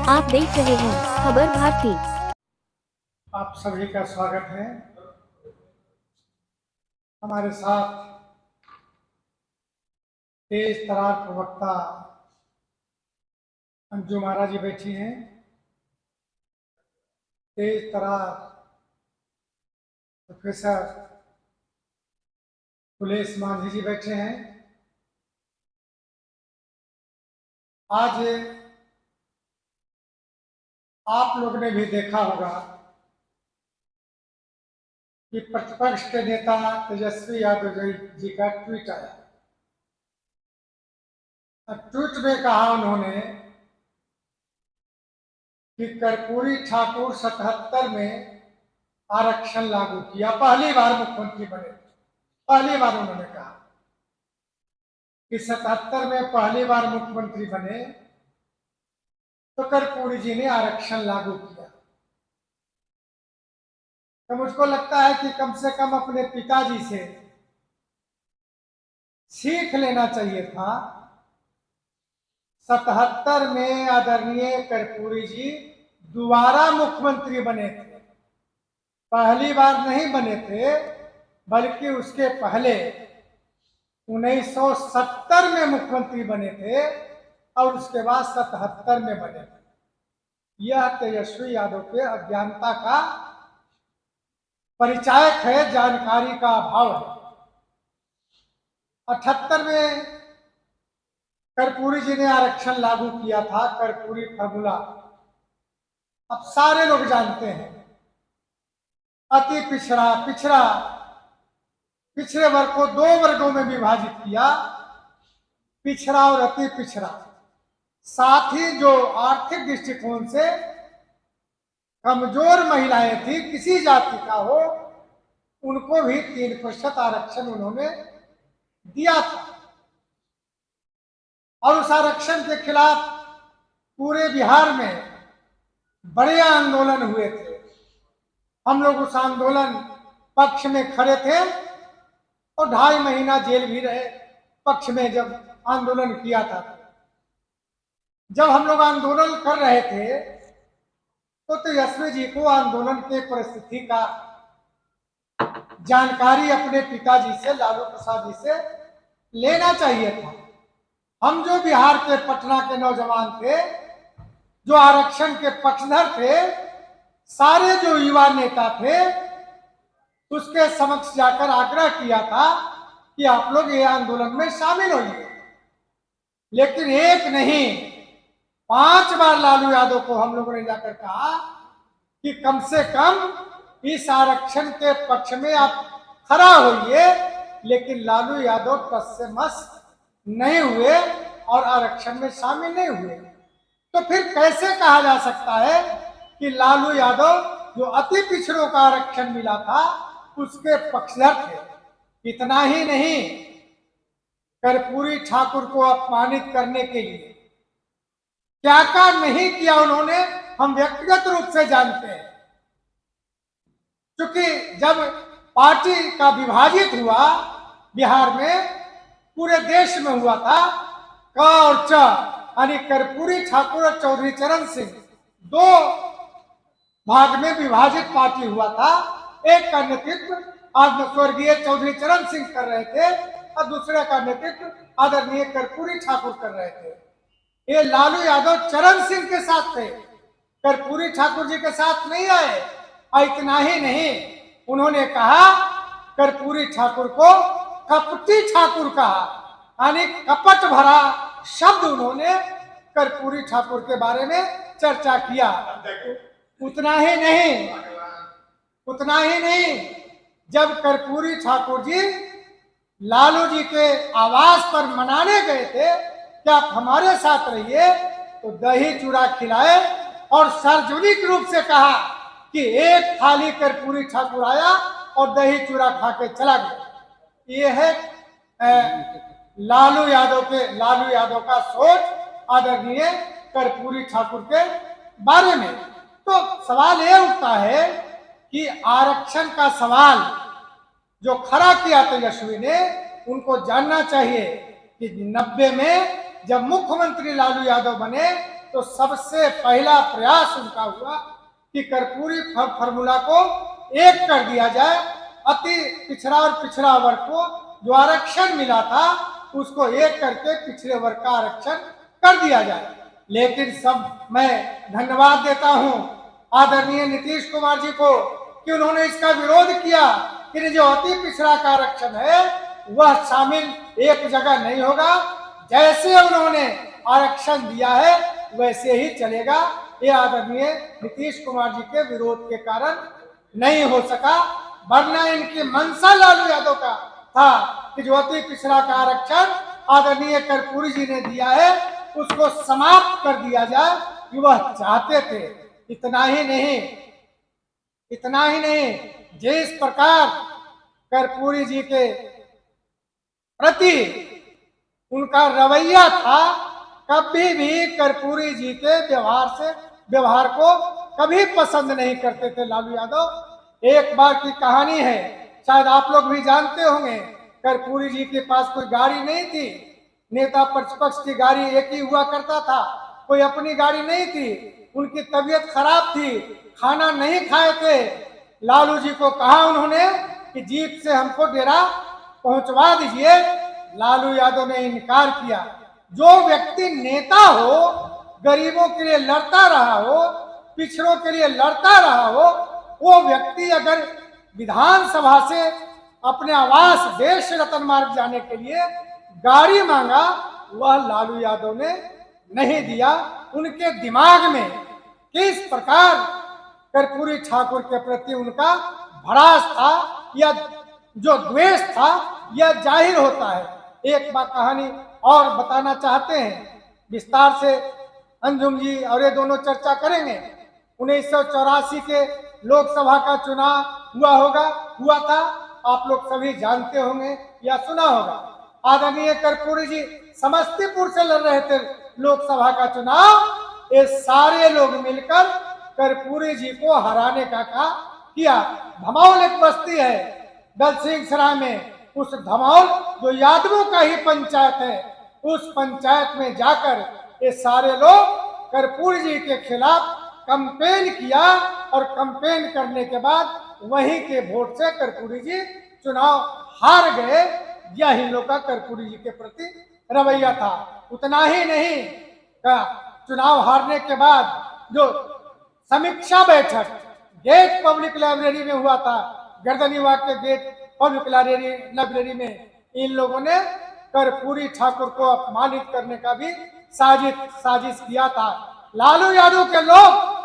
आप देख रहे हैं खबर भारती। आप सभी का स्वागत है। हमारे साथ तेज तरार प्रवक्ता अंजू महाराज जी बैठी हैं। तेज तरार प्रोफेसर कुलेश मांझी जी बैठे हैं। आज आप लोग ने भी देखा होगा कि प्रतिपक्ष के नेता तेजस्वी यादव जी का ट्वीट आया। ट्वीट में कहा उन्होंने कि कर्पूरी ठाकुर 77 में आरक्षण लागू किया, पहली बार मुख्यमंत्री बने। पहली बार उन्होंने कहा कि 77 में पहली बार मुख्यमंत्री बने तो कर्पूरी जी ने आरक्षण लागू किया। तो मुझको लगता है कि कम से कम अपने पिताजी से सीख लेना चाहिए था। 77 में आदरणीय कर्पूरी जी दोबारा मुख्यमंत्री बने थे, पहली बार नहीं बने थे, बल्कि उसके पहले 1970 में मुख्यमंत्री बने थे और उसके बाद 77 में बने थे। यह तेजस्वी यादव के अज्ञानता का परिचायक है, जानकारी का अभाव है। 78 में कर्पूरी जी ने आरक्षण लागू किया था, कर्पूरी फार्मूला अब सारे लोग जानते हैं। अति पिछड़ा पिछड़ा पिछड़े वर्ग को दो वर्गों में विभाजित किया, पिछड़ा और अति पिछड़ा। साथ ही जो आर्थिक दृष्टिकोण से कमजोर महिलाएं थी, किसी जाति का हो, उनको भी 3% आरक्षण उन्होंने दिया था। और उस आरक्षण के खिलाफ पूरे बिहार में बड़े आंदोलन हुए थे। हम लोग उस आंदोलन पक्ष में खड़े थे और 2.5 महीना जेल भी रहे पक्ष में जब आंदोलन किया था। जब हम लोग आंदोलन कर रहे थे तो तेजस्वी जी को आंदोलन के परिस्थिति का जानकारी अपने पिताजी से, लालू प्रसाद जी से लेना चाहिए था। हम जो बिहार के पटना के नौजवान थे, जो आरक्षण के पक्षधर थे, सारे जो युवा नेता थे, उसके समक्ष जाकर आग्रह किया था कि आप लोग ये आंदोलन में शामिल होइए। लेकिन एक नहीं, 5 बार लालू यादव को हम लोगों ने जाकर कहा कि कम से कम इस आरक्षण के पक्ष में आप खड़ा होइए। लेकिन लालू यादव टस से मस नहीं हुए और आरक्षण में शामिल नहीं हुए। तो फिर कैसे कहा जा सकता है कि लालू यादव जो अति पिछड़ों का आरक्षण मिला था उसके पक्षधर थे। इतना ही नहीं, कर्पूरी ठाकुर को अपमानित करने के लिए क्या क्या नहीं किया उन्होंने, हम व्यक्तिगत रूप से जानते हैं। क्योंकि जब पार्टी का विभाजित हुआ बिहार में, पूरे देश में हुआ था, क और च यानी कर्पूरी ठाकुर और चौधरी चरण सिंह, 2 भाग में विभाजित पार्टी हुआ था। एक का नेतृत्व आज स्वर्गीय चौधरी चरण सिंह कर रहे थे और दूसरे का नेतृत्व आदरणीय कर्पूरी ठाकुर कर रहे थे। ये लालू यादव चरण सिंह के साथ थे, कर्पूरी ठाकुर जी के साथ नहीं आए। और इतना ही नहीं, उन्होंने कहा कर्पूरी ठाकुर को कपटी ठाकुर कहा, यानी कपट भरा शब्द उन्होंने कर्पूरी ठाकुर के बारे में चर्चा किया। उतना ही नहीं, जब कर्पूरी ठाकुर जी लालू जी के आवास पर मनाने गए थे कि आप हमारे साथ रहिए, तो दही चूड़ा खिलाए और सार्वजनिक रूप से कहा कि एक थाली कर्पूरी ठाकुर आया और दही चूड़ा खा के चला गया। ये है लालू यादव का सोच आदरणीय कर्पूरी ठाकुर के बारे में। तो सवाल ये उठता है कि आरक्षण का सवाल जो खड़ा किया तेजस्वी ने, उनको जानना चाहिए कि 90 में जब मुख्यमंत्री लालू यादव बने तो सबसे पहला प्रयास उनका हुआ कि कर्पूरी फार्मूला को एक कर दिया जाए। अति पिछड़ा और पिछड़ा वर्ग को जो आरक्षण मिला था उसको एक करके पिछड़े वर्ग का आरक्षण कर दिया जाए। लेकिन सब मैं धन्यवाद देता हूं आदरणीय नीतीश कुमार जी को कि उन्होंने इसका विरोध किया कि जो अति पिछड़ा का आरक्षण है वह शामिल एक जगह नहीं होगा। जैसे उन्होंने आरक्षण दिया है वैसे ही चलेगा। ये आदरणीय नीतीश कुमार जी के विरोध के कारण नहीं हो सका, वरना इनकी मंशा लालू यादव का था कि जो अति पिछड़ा का आरक्षण आदरणीय कर्पूरी जी ने दिया है उसको समाप्त कर दिया जाए, वह चाहते थे। इतना ही नहीं, जिस प्रकार कर्पूरी जी के प्रति उनका रवैया था, कभी भी कर्पूरी जी के व्यवहार को कभी पसंद नहीं करते थे लालू यादव। एक बार की कहानी है, शायद आप लोग भी जानते होंगे। कर्पूरी जी के पास कोई गाड़ी नहीं थी, नेता प्रतिपक्ष की गाड़ी एक ही हुआ करता था, कोई अपनी गाड़ी नहीं थी। उनकी तबीयत खराब थी, खाना नहीं खाए थे। लालू जी को कहा उन्होंने कि जीप से हमको डेरा पहुंचवा दीजिए। लालू यादव ने इनकार किया। जो व्यक्ति नेता हो, गरीबों के लिए लड़ता रहा हो, पिछड़ों के लिए लड़ता रहा हो, वो व्यक्ति अगर विधानसभा से अपने आवास देश रतन मार्ग जाने के लिए गाड़ी मांगा, वह लालू यादव ने नहीं दिया। उनके दिमाग में किस प्रकार कर्पूरी ठाकुर के प्रति उनका भड़ास था या जो द्वेष था यह जाहिर होता है। एक बात कहानी और बताना चाहते हैं, विस्तार से अंजुम जी और ये दोनों चर्चा करेंगे। 1984 के लोकसभा का चुनाव हुआ था, आप लोग सभी जानते होंगे या सुना होगा। आदरणीय कर्पूरी जी समस्तीपुर से लड़ रहे थे लोकसभा का चुनाव। ये सारे लोग मिलकर कर्पूरी जी को हराने का किया। धमाउल एक बस्ती है दलसिंह सराय में, उस धमाउल जो यादवों का ही पंचायत है, उस पंचायत में जाकर ये सारे लोग कर्पूरी जी के खिलाफ कैंपेन किया और कैंपेन करने के बाद वहीं के वोट से कर्पूरी जी चुनाव हार गए। यह इन लोग का कर्पूरी जी के प्रति रवैया था। उतना ही नहीं, चुनाव हारने के बाद जो समीक्षा बैठक गेट पब्लिक लाइब्रेरी में हुआ था, गर्दनीबाग के गेट पब्लिक लाइब्रेरी में इन लोगों ने कर्पूरी ठाकुर को अपमानित करने का भी साजिश किया था। लालू यादव के लोग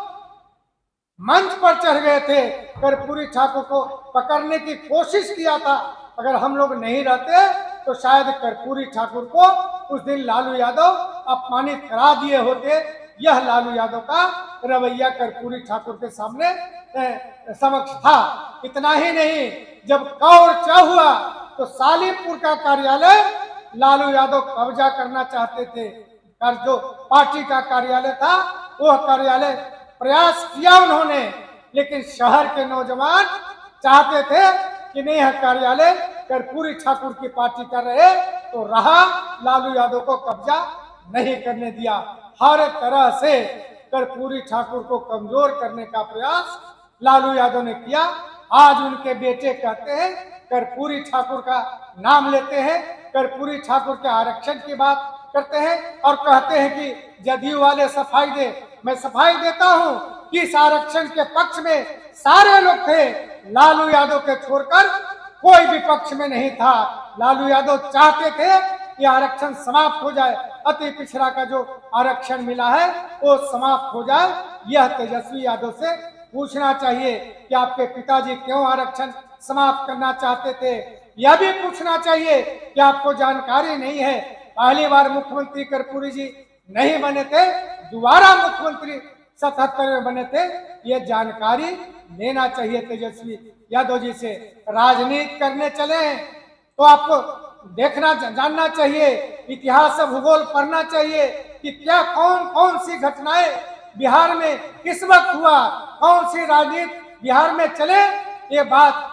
मंच पर चढ़ गए थे, कर्पूरी ठाकुर को पकड़ने की कोशिश किया था। अगर हम लोग नहीं रहते तो शायद कर्पूरी ठाकुर को उस दिन लालू यादव अपमानित करा दिए होते। यह लालू यादव का रवैया कर्पूरी ठाकुर के सामने समक्ष था। इतना ही नहीं, जब कौरचा हुआ तो सालीमपुर का कार्यालय लालू यादव कब्जा करना चाहते थे। जो पार्टी का कार्यालय था वह कार्यालय प्रयास किया उन्होंने, लेकिन शहर के नौजवान चाहते थे कि नहीं, यह कार्यालय कर्पूरी ठाकुर की पार्टी कर रहे तो रहा, लालू यादव को कब्जा नहीं करने दिया। हर तरह से कर्पूरी ठाकुर को कमजोर करने का प्रयास लालू यादव ने किया। आज उनके बेटे कहते हैं, कर्पूरी ठाकुर का नाम लेते हैं, कर्पूरी ठाकुर के आरक्षण की बात करते हैं और कहते हैं कि जदयू वाले सफाई दे। मैं सफाई देता हूं कि इस आरक्षण के पक्ष में सारे लोग थे, लालू यादव के छोड़कर कोई भी पक्ष में नहीं था। लालू यादव चाहते थे कि आरक्षण समाप्त हो जाए, अति पिछड़ा का जो आरक्षण मिला है वो समाप्त हो जाए। यह तेजस्वी यादव से पूछना चाहिए कि आपके पिताजी क्यों आरक्षण समाप्त करना चाहते थे। यह भी पूछना चाहिए कि आपको जानकारी नहीं है, पहली बार मुख्यमंत्री कर्पूरी जी नहीं बने थे, दोबारा मुख्यमंत्री 77 में बने थे। ये जानकारी लेना चाहिए तेजस्वी यादव जी से। राजनीति करने चले तो आपको देखना जानना चाहिए, इतिहास से भूगोल पढ़ना चाहिए कि क्या कौन सी घटनाएं बिहार में किस वक्त हुआ, कौन सी राजनीति बिहार में चले, ये बात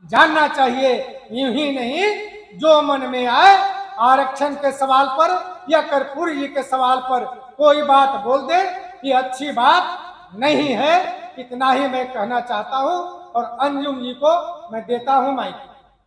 जानना चाहिए। यूं ही नहीं जो मन में आए आरक्षण के सवाल पर या कर्पूरी जी के सवाल पर कोई बात बोल दे, ये अच्छी बात नहीं है। इतना ही मैं कहना चाहता हूं और अंजुम जी को मैं देता हूं माइक।